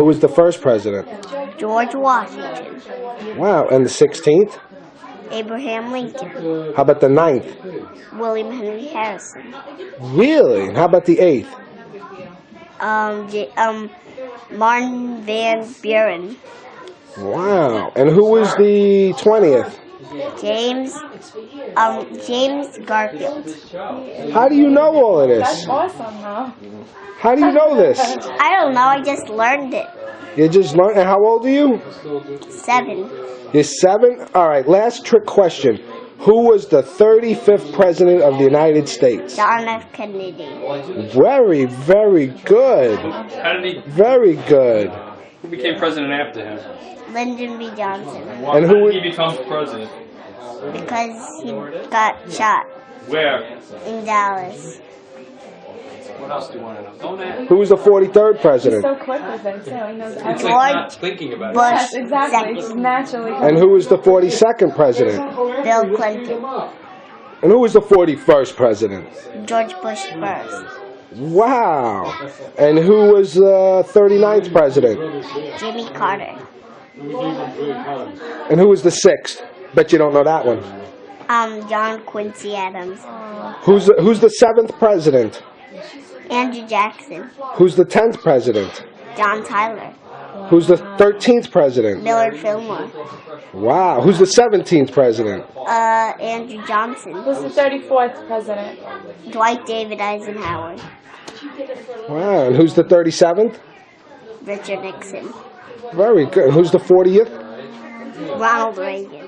Who was the first president? George Washington. Wow. And the 16th? Abraham Lincoln. How about the 9th? William Henry Harrison. Really? And how about the 8th? Martin Van Buren. Wow. And who was the 20th? James Garfield. How do you know all of this? That's awesome, though. How do you know this? I don't know, I just learned it. You just learned. And how old are you? 7. You're 7? All right, last trick question. Who was the 35th president of the United States? John F. Kennedy. Very, very good. How did he? Very good. Who became president after him? Lyndon B. Johnson. Why And who did he become president? Because he got shot Where? in Dallas. What else do you want to know? Don't ask. Who was the 43rd He's president? so quick with it, too. He knows It's everything. like not thinking about it. Bush. Yes, exactly. It's Second. naturally. And who was the 42nd president? Bill Clinton. And who was the 41st president? George Bush first. Wow. And who was the 39th president? Jimmy Carter. And who was the 6th? Bet you don't know that one. John Quincy Adams. Who's the 7th president? Andrew Jackson. Who's the 10th president? John Tyler. Who's the 13th president? Millard Fillmore. Wow. Who's the 17th president? Andrew Johnson. Who's the 34th president? Dwight David Eisenhower. Wow. And who's the 37th? Richard Nixon. Very good. Who's the 40th? Ronald Reagan.